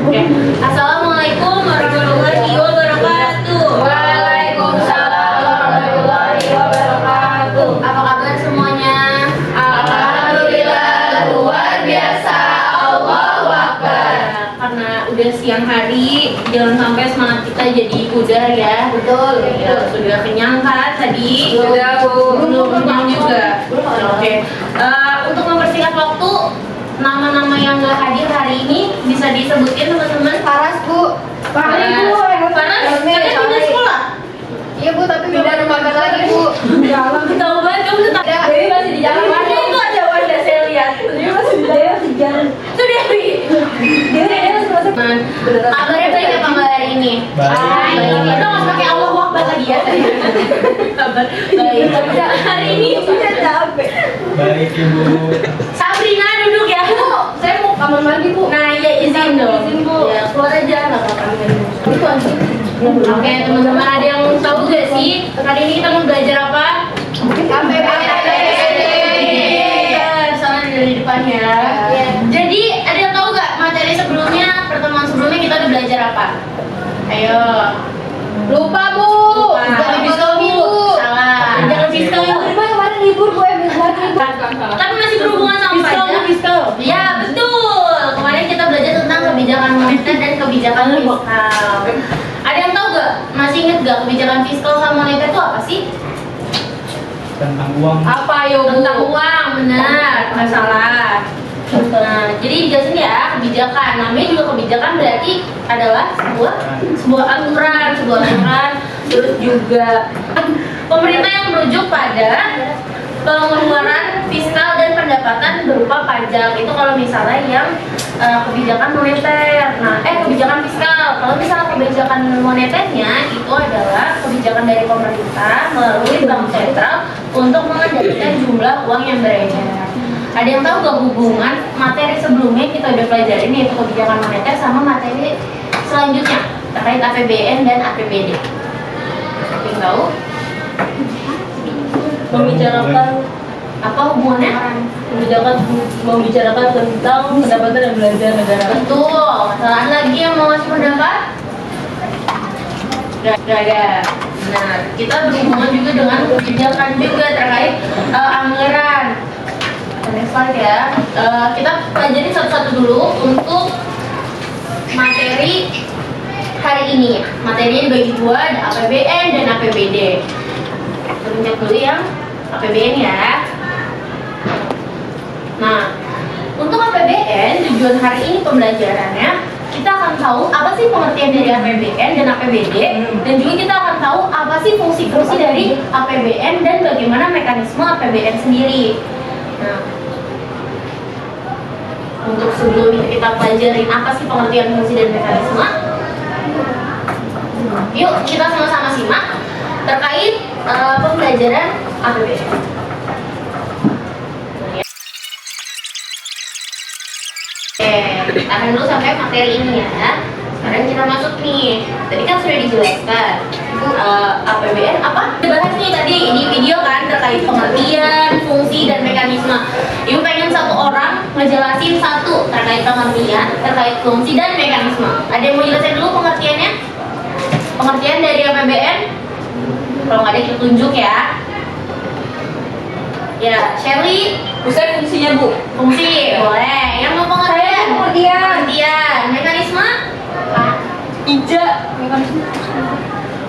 Oke. Assalamualaikum warahmatullahi wabarakatuh. Waalaikumsalam warahmatullahi wabarakatuh. Apa kabar semuanya? Alhamdulillah luar biasa. Allahu Akbar. Karena udah siang hari, jangan sampai semangat kita jadi pudar ya. Betul. Ya, sudah kenyang kan tadi? Sudah, Bu. Belum kenyang juga. Oke. Untuk mempersingkat waktu, nama-nama yang gak hadir hari ini bisa disebutin teman-teman. Paras, Bu. Paras, kalian pindah sekolah? Iya, Bu, tapi pindah lembaga lagi, Bu. Jalan. Tahu banget kamu tetap. Dewi masih di jalan. Wanda itu ada Wanda saya lihat. Dewi masih di jalan. Itu Dewi. Dewi masih masuk. Kabarnya baik apa mbak hari ini? Baik. Kita nggak pakai Allah Akbar lagi ya. Kabar baik. Hari ini Udah capek. Baik Ibu. Sabrina duduk ya. Bu, saya mau kamar mandi, Bu. Nah ya izin dong. Izin, Bu. Ya keluar aja nggak apa-apa. Itu aja. Oke teman-teman, ada yang tahu gak sih hari ini kita mau belajar apa? Soalnya dari depan ya. Jadi ada yang tahu gak materi sebelumnya, pertemuan sebelumnya kita udah belajar apa? Ayo. Lupa, Bu. Jangan Fiskal, Bu. Salah. Jangan fiskal. Kemarin libur, Bu. Tapi masih berhubungan sama pajak. Fiskal. Ya betul. Kemarin kita belajar tentang kebijakan moneter dan kebijakan fiskal. Ada yang tahu gak? Masih inget gak kebijakan fiskal sama moneter itu apa sih? Tentang uang. Apa, yo, Bu? Tentang uang, benar, nggak salah. Nah, jadi dijelasin ya kebijakan. Namanya juga kebijakan berarti adalah sebuah aturan, terus juga pemerintah yang merujuk pada pengeluaran fiskal dan pendapatan berupa pajak. Itu kalau misalnya yang kebijakan moneter. Nah, kebijakan fiskal. Kalau misalnya kebijakan moneternya itu adalah kebijakan dari pemerintah melalui bank sentral untuk mengendalikan jumlah uang yang beredar. Ada yang tahu gak hubungan materi sebelumnya kita udah pelajarin yaitu kebijakan moneter sama materi selanjutnya terkait APBN dan APBD? Ada yang tahu? Membicarakan Apa hubungannya? membicarakan tentang pendapatan dan belanja negara. Betul. Masalah lagi yang mau ngasih pendapat? Gak ada. Nah, kita berhubungan juga dengan kebijakan juga terkait anggaran. Next slide ya. Kita pelajari satu-satu dulu untuk materi hari ini. Materinya dibagi dua, ada APBN dan APBD. Kita lihat dulu yang APBN ya. Nah, untuk APBN tujuan hari ini pembelajarannya kita akan tahu apa sih pengertian dari APBN dan APBD, dan juga kita akan tahu apa sih fungsi-fungsi dari APBN dan bagaimana mekanisme APBN sendiri. Nah, untuk sebelum itu kita pelajarin apa sih pengertian fungsi dan mekanisme, yuk kita sama-sama simak terkait pembelajaran APBN. Oke, tahan dulu sampai materi ini ya. Sekarang kita masuk nih. Tadi kan sudah dijelaskan APBN apa? Dibahas nih tadi di video kan terkait pengertian, fungsi dan mekanisme. Ibu pengen satu orang ngejelasin satu terkait pengertian, terkait fungsi dan mekanisme. Ada yang mau jelasin dulu pengertiannya? Pengertian dari APBN? Kalau nggak ada kita tunjuk ya. Ya, Shelly. Pusat fungsinya, Bu. Fungsi, boleh. Yang mau pengertian? Pengertian. Mekanisme? Ija.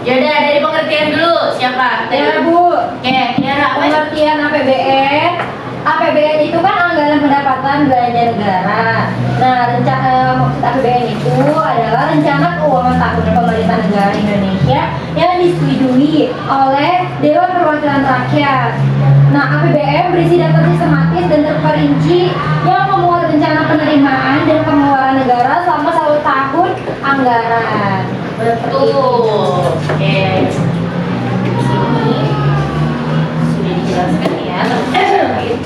Yaudah, dari pengertian dulu. Siapa? Ya, Bu. Oke, Tiara. Apa? Pengertian APBN. APBN itu kan anggaran pendapatan belanja negara. Nah, maksud APBN itu adalah rencana keuangan tahunan pemerintah negara Indonesia yang disetujui oleh Dewan Perwakilan Rakyat. Nah, APBN berisi data sistematis dan terperinci yang memuat rencana penerimaan dan pengeluaran negara selama 1 tahun anggaran. Betul. Oke. Di sini sudah dijelaskan ya terkait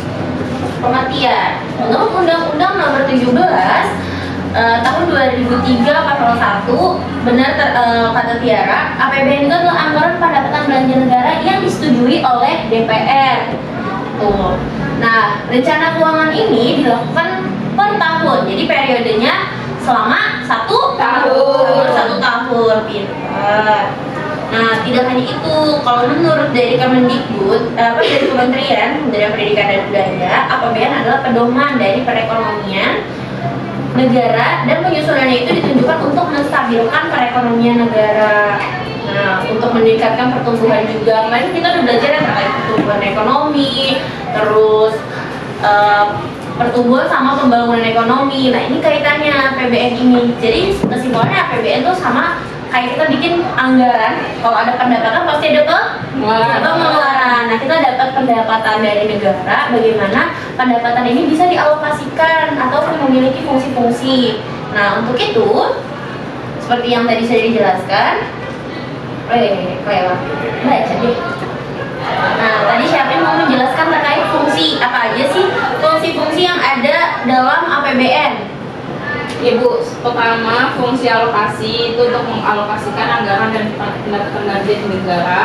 pengertian. Menurut Undang-Undang Nomor 17 tahun 2003 pasal 1, benar kata Tiara, APBN itu adalah anggaran pendapatan belanja negara yang disetujui oleh DPR. Tuh. Nah, rencana keuangan ini dilakukan per tahun. Jadi periodenya selama 1 tahun. Selama 1 tahun, pintar. Nah, tidak hanya itu, kalau menurut dari Kemendikbud, dari Kementerian Pendidikan dan Kebudayaan, APBN adalah pedoman dari perekonomian negara dan penyusunannya itu ditunjukkan untuk menstabilkan perekonomian negara. Nah, untuk meningkatkan pertumbuhan juga. Kemarin kita udah belajar ya terkait pertumbuhan ekonomi, terus pertumbuhan sama pembangunan ekonomi. Nah, ini kaitannya APBN ini. Jadi kesimpulannya APBN tuh sama kayak kita bikin anggaran. Kalau ada pendapatan pasti ada pengeluaran. Nah, kita dapat pendapatan dari negara. Bagaimana pendapatan ini bisa dialokasikan atau memiliki fungsi-fungsi. Nah, untuk itu seperti yang tadi saya dijelaskan. Baca deh. Nah, tadi siapa yang mau menjelaskan terkait fungsi apa aja sih fungsi-fungsi yang ada dalam APBN? Ibu, pertama fungsi alokasi itu untuk mengalokasikan anggaran dan pendapatan belanja negara.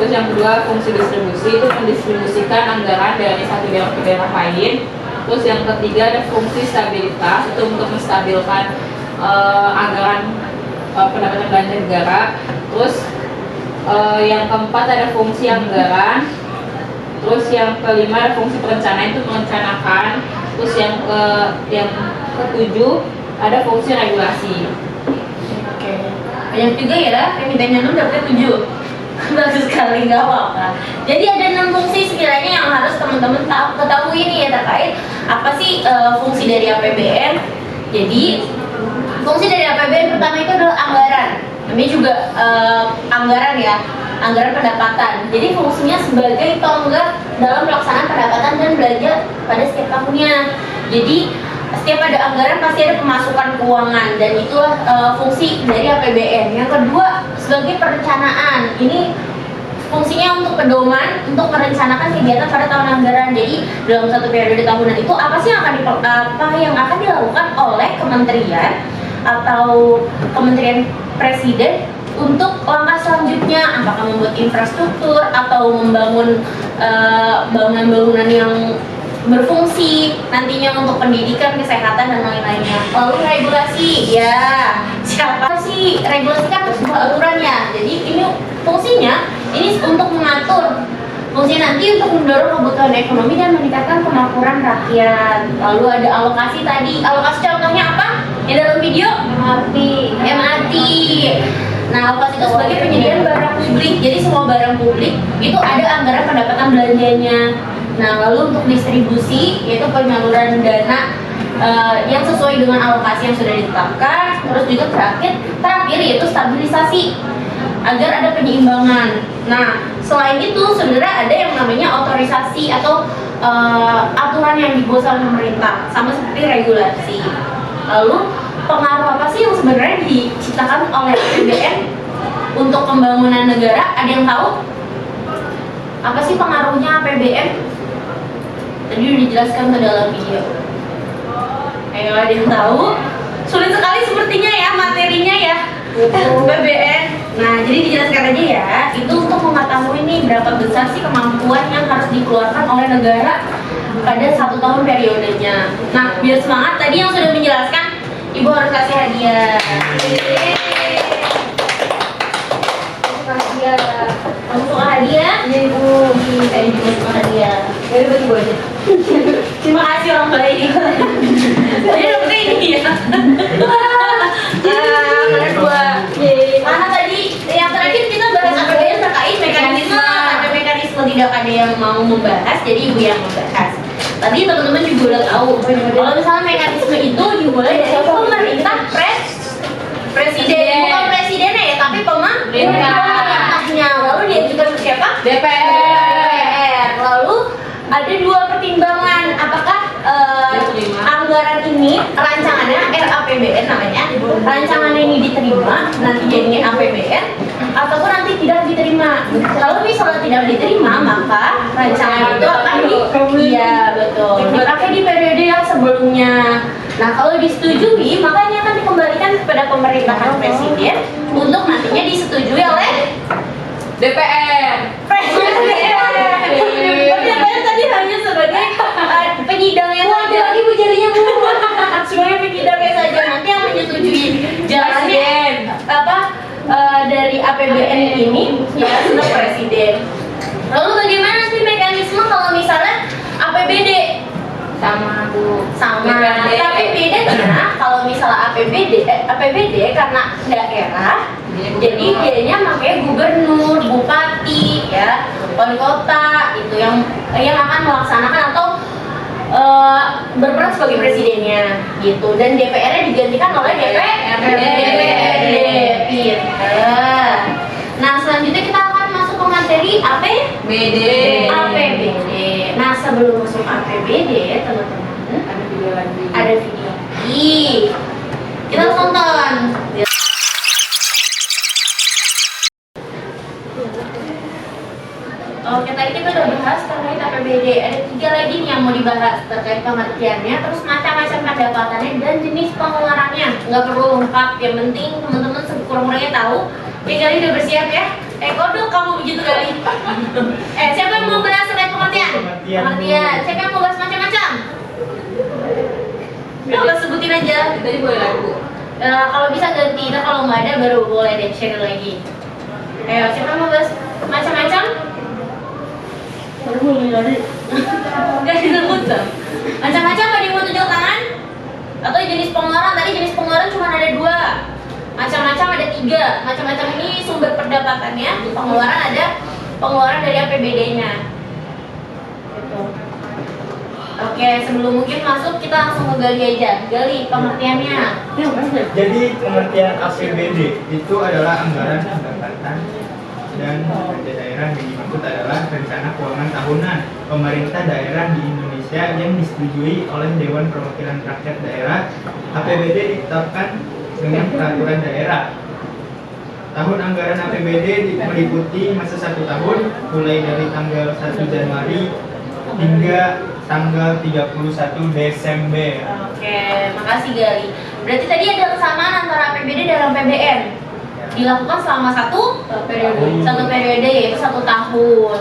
Terus yang kedua fungsi distribusi itu mendistribusikan anggaran dari satu daerah ke daerah lain. Terus yang ketiga ada fungsi stabilitas itu untuk menstabilkan anggaran pendapatan belanja negara. Terus yang keempat ada fungsi anggaran. Terus yang kelima ada fungsi perencanaan itu merencanakan. Terus yang ketujuh ada fungsi regulasi. Oke. Banyak juga ya, yang mintanya 6 dapetnya 7. Bagus sekali, nggak apa-apa. Jadi ada 6 fungsi sekiranya yang harus teman-teman ketahui nih ya terkait apa sih fungsi dari APBN. Jadi fungsi dari APBN pertama itu adalah anggaran. Namanya juga anggaran ya, anggaran pendapatan. Jadi fungsinya sebagai tonggak dalam pelaksanaan pendapatan dan belanja pada setiap tahunnya. Jadi setiap ada anggaran pasti ada pemasukan keuangan dan itulah fungsi dari APBN. Yang kedua sebagai perencanaan. Ini fungsinya untuk pedoman untuk merencanakan kegiatan pada tahun anggaran. Jadi dalam satu periode tahunan itu apa sih yang akan dilakukan oleh kementerian atau kementerian presiden untuk langkah selanjutnya, apakah membuat infrastruktur atau membangun bangunan-bangunan yang berfungsi nantinya untuk pendidikan, kesehatan dan lain-lainnya. Lalu regulasi, ya siapa sih regulasi kan sebuah aturannya. Jadi ini fungsinya ini untuk mengatur fungsi nanti untuk mendorong kebutuhan ekonomi dan meningkatkan kemakmuran rakyat. Lalu ada alokasi tadi. Alokasi contohnya apa? Yang dalam video? MRT. Nah, alokasi itu sebagai penyediaan barang publik. Jadi semua barang publik itu ada anggaran pendapatan belanjanya. Nah, lalu untuk distribusi yaitu penyaluran dana yang sesuai dengan alokasi yang sudah ditetapkan. Terus juga terakhir yaitu stabilisasi agar ada penyeimbangan. Nah, selain itu sebenarnya ada yang namanya otorisasi atau aturan yang dibuat oleh pemerintah, sama seperti regulasi. Lalu pengaruh apa sih yang sebenarnya diciptakan oleh APBN untuk pembangunan negara? Ada yang tahu? Apa sih pengaruhnya APBN? Tadi udah dijelaskan ke dalam video. Ayo, ada yang tahu? Sulit sekali sepertinya ya materinya ya. APBN. Nah, jadi dijelaskan aja ya. Itu untuk mengetahui nih berapa besar sih kemampuan yang harus dikeluarkan oleh negara pada 1 tahun periodenya. Nah, biar semangat tadi yang sudah menjelaskan, Ibu harus kasih hadiah. Kamu suka hadiah? Iya Ibu. Saya juga suka hadiah. Jadi bagi gue aja. Terima kasih orang baik. Jadi dapetnya ini ya. Ada 2. Mana tadi? Yang terakhir kita bahas APBN terkait mekanisme. Ada mekanisme, tidak ada yang mau membahas, jadi Ibu yang membahas. Tadi teman-teman juga udah tahu. Kalau misalnya mekanisme itu dimulai dari pemerintah presiden, bukan presidennya ya, tapi pemerintahnya. Lalu diajukan ke siapa? DPR. Lalu ada 2 pertimbangan. Apakah anggaran ini rancangannya RAPBN namanya, rancangan ini diterima nanti jadinya APBN ataupun nanti tidak diterima. Kalau misalnya tidak diterima, maka rancangan itu akan dipakai di periode yang sebelumnya. Nah, kalau disetujui, maka ini akan dikembalikan kepada pemerintahan presiden untuk nantinya disetujui oleh DPR. Tapi DPR tadi hanya sebagai penyidang yang lagi Bu jadinya Bu. sebagai pimpinan saja nanti yang menyetujui jalannya dari APBN ini ya sudah presiden. Lalu bagaimana sih mekanisme kalau misalnya APBD? Sama Bu. Sama, tapi bedanya kalau misalnya APBD karena daerah, jadi dianya makanya gubernur, bupati, ya, wali kota itu yang akan melaksanakan atau berperan sebagai presidennya gitu, dan DPR-nya digantikan oleh DPRD. Nah selanjutnya kita akan masuk ke materi APBD. Nah sebelum masuk APBD teman-teman Ada video lagi. ada video lagi, kita tonton. Oke, tadi kita udah bahas terkait APBD. Ada 3 lagi nih yang mau dibahas terkait pengertiannya, terus macam-macam pendapatannya dan jenis pengeluarannya. Nggak perlu lengkap, yang penting teman-teman sekurang-kurangnya tahu. Kali udah bersiap ya? Kodok kamu begitu kali. Siapa yang mau bahas terkait pengertian? Pengertian. Siapa yang mau bahas macam-macam? Udah sebutin aja. Tadi boleh lagi Bu. Kalau bisa ganti, nah kalau nggak ada baru boleh deh share lagi. Ayo, siapa yang mau bahas macam-macam? Gak disebut tuh. Macam-macam ada yang mau tunjuk tangan? Atau jenis pengeluaran? Tadi jenis pengeluaran cuma ada 2. Macam-macam ada 3. Macam-macam ini sumber pendapatannya. Pengeluaran ada pengeluaran dari APBD-nya. Gitu. Oke, sebelum mungkin masuk kita langsung ke Gali aja. Gali, pengertiannya. Jadi pengertian APBD itu adalah anggaran pendapatan dan belanja daerah yang dimaksud adalah rencana keuangan tahunan pemerintah daerah di Indonesia yang disetujui oleh Dewan Perwakilan Rakyat Daerah. APBD ditetapkan dengan peraturan daerah. Tahun anggaran APBD meliputi masa 1 tahun mulai dari tanggal 1 Januari hingga tanggal 31 Desember. Oke, makasih Gali. Berarti tadi ada kesamaan antara APBD dan APBN. Dilakukan selama satu periode yaitu 1 tahun.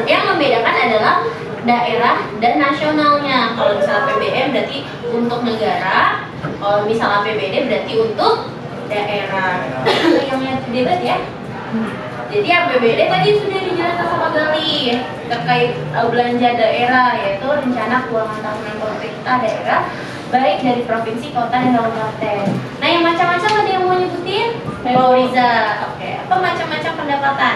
Yang membedakan adalah daerah dan nasionalnya. Kalau misalnya APBN berarti untuk negara, kalau misalnya APBD berarti untuk daerah. Yang debat ya. Jadi APBD tadi sudah dijelaskan sama Gali terkait belanja daerah, yaitu rencana keuangan tahunan pemerintah daerah baik dari provinsi, kota, dan kabupaten. Nah yang macam-macam ada yang mau nyebutin? Riza. Oke, apa macam-macam pendapatan?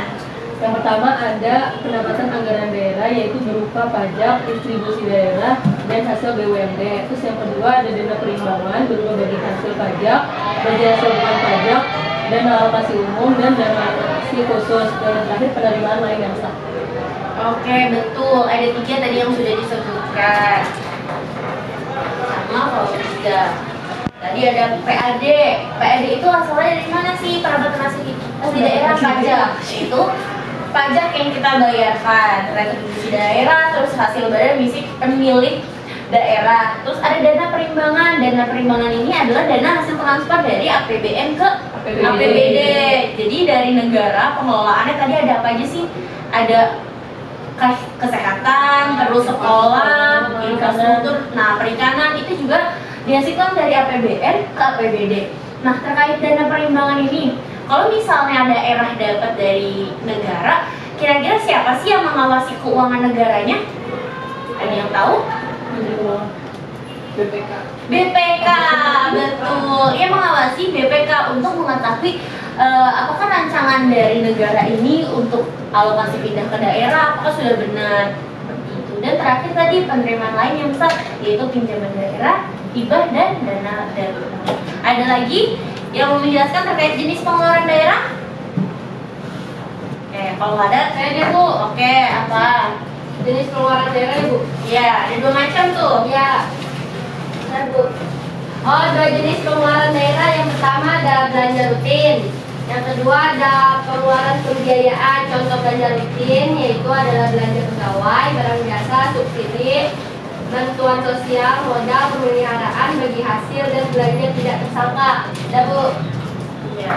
Yang pertama ada pendapatan anggaran daerah yaitu berupa pajak, distribusi daerah, dan hasil BUMD. Terus yang kedua ada dana perimbangan berupa bagi hasil pajak, bagi hasil bukan pajak, dana alokasi umum, dan dana alokasi khusus. Dan yang terakhir penerimaan lain yang sah. Oke, betul. Ada 3 tadi yang sudah disebutkan. Sama kalau 3. Tadi ada PAD. PAD itu asalnya dari mana sih? Pendapatan asli daerah pajak. Itu pajak yang kita bayarkan, retribusi daerah, terus hasil badan pemilik daerah. Terus ada dana perimbangan. Dana perimbangan ini adalah dana hasil transfer dari APBN ke APBD. Jadi dari negara pengelolaannya tadi ada apa aja sih? Ada kesehatan, terus sekolah, infrastruktur, nah perikanan itu juga dihasilkan dari APBN ke APBD. Nah terkait dana perimbangan ini, kalau misalnya daerah dapat dari negara, kira-kira siapa sih yang mengawasi keuangan negaranya? Ada yang tahu? BPK. BPK, betul. Ia mengawasi BPK untuk mengetahui apakah rancangan dari negara ini untuk alokasi pindah ke daerah apakah sudah benar seperti itu. Dan terakhir tadi penerimaan lain yang besar yaitu pinjaman daerah, hibah, dan dana darurat. Ada lagi yang mau menjelaskan terkait jenis pengeluaran daerah? Kalau nggak ada, saya deh Bu. Oke, apa? Jenis pengeluaran daerah ya Bu? Ya, ada 2 macam tuh. Ya. Benar Bu. Oh, 2 jenis pengeluaran daerah. Yang pertama ada belanja rutin. Yang kedua ada pengeluaran pembiayaan. Contoh belanja rutin yaitu adalah belanja pegawai, barang jasa, subsidi, bantuan sosial, modal, pemeliharaan bagi hasil, dan belanja tidak tersangka. Dah Bu. Ya.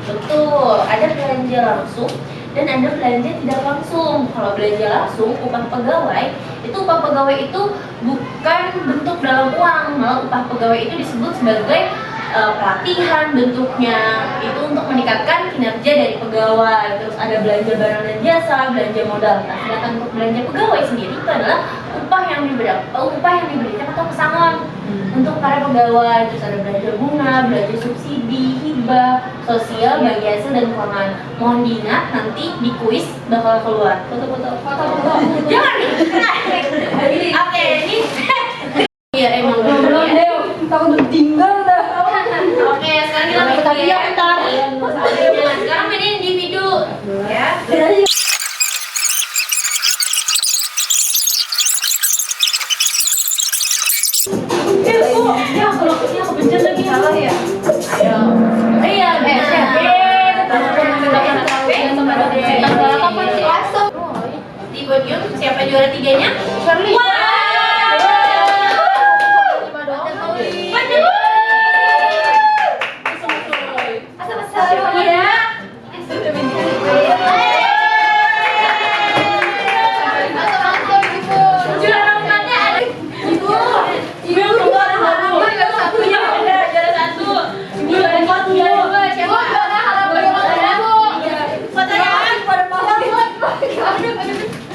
Betul, ada belanja langsung dan ada belanja tidak langsung. Kalau belanja langsung, upah pegawai itu bukan bentuk dalam uang, malah upah pegawai itu disebut sebagai pelatihan bentuknya, itu untuk meningkatkan kinerja dari pegawai. Terus ada belanja barang dan jasa, belanja modal. Nah, sedangkan untuk belanja pegawai sendiri itu adalah upah yang diberikan atau pesangon untuk para pegawai. Terus ada belanja bunga, belanja subsidi, hibah, sosial, bagi hasil dan keuangan. Mohon diingat nanti di kuis bakal keluar foto-foto. Jangan nih. Oke, ini iya emang Belum ya. deh, takut tinggal dah. Oke, sekarang kita main Tapi ya, bentar. sekarang mainin individu ya. Ya, kalau ini aku pencet lagi salah ya. Ayo. Iya, di podium siapa juara tiganya? Shirley.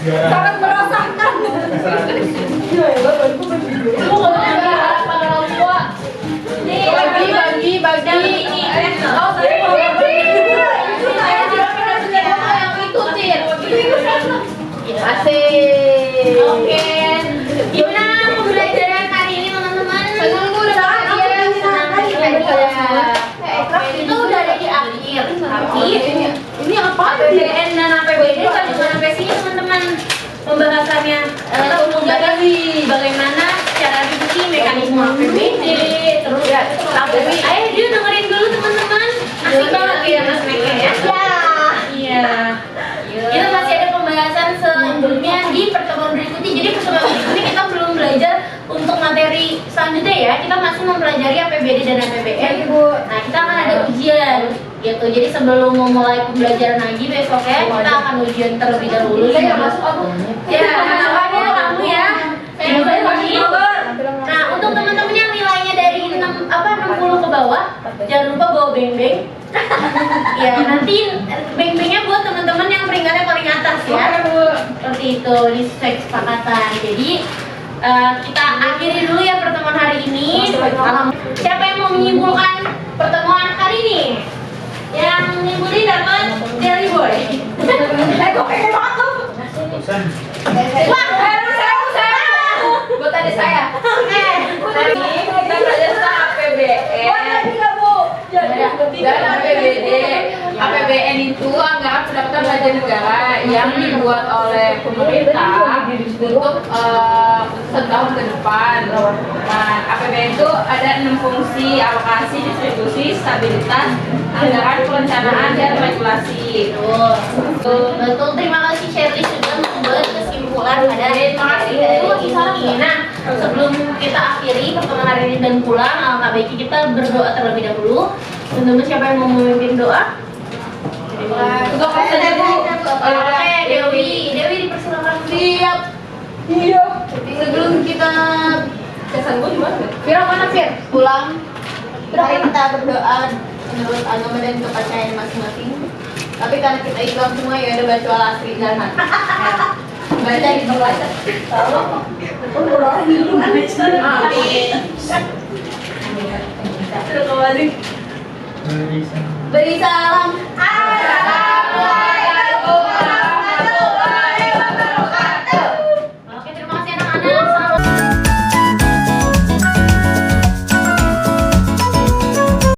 Sangat merasakan. Oke. Gimana pembelajaran hari ini teman-teman? Itu udah ada di akhir. Tapi ini apa? APBN dan APBD kan cuma sampai sini teman-teman pembahasannya. Bagaimana cara bikin mekanisme APBD, terus ayo dia dengerin dulu teman-teman. Asik banget ya Mas Meke ya. Iya. Kita masih ada pembahasan selanjutnya di pertemuan berikutnya. Jadi pertemuan berikutnya kita belum belajar untuk materi selanjutnya ya. Kita masih mempelajari APBD dan APBN. Nah, kita akan ada ujian gitu. Jadi sebelum memulai pembelajaran lagi besoknya kita akan ujian terlebih dahulu. Saya masuk aku. Ya, harapannya kamu ya. Nah, untuk teman-teman yang nilainya dari 60 ke bawah, jangan lupa bawa beng-beng. Ya, nanti beng-bengnya buat teman-teman yang peringkatnya paling atas ya. Seperti itu di kesepakatan. Jadi kita akhiri dulu ya pertemuan hari ini. Siapa yang mau menyimpulkan pertemuan hari ini? Yang nyimpulin dapat Jelly Boy. Kok pengen banget tuh. Bosan. Wah, Buat tadi saya. oke. Hari ini kita belajar tentang APBN dan APBD. APBN itu anggaran pendapatan belanja negara yang dibuat oleh pemerintah untuk setahun ke depan. Nah, APBN itu ada 6 fungsi: alokasi, distribusi, stabilitas, anggaran, perencanaan, dan regulasi. Betul, terima kasih Shirley sudah membuat kesimpulan pada hari ini. Nah, sebelum kita akhiri pertemuan hari ini dan pulang, alangkah baiknya kita berdoa terlebih dahulu. Teman-teman siapa yang mau memimpin doa? Untuk saja Bu. Oke, Dewi dipersilakan. Siap. Iya. Sebelum kita kesan gue gimana? Fira mana Fir? Pulang. Mari kita berdoa menurut agama dan kepercayaan masing-masing. Tapi karena kita Islam semua ya udah baca al-asri jangan. Baca gitu baca. Amin. Beri Beri salam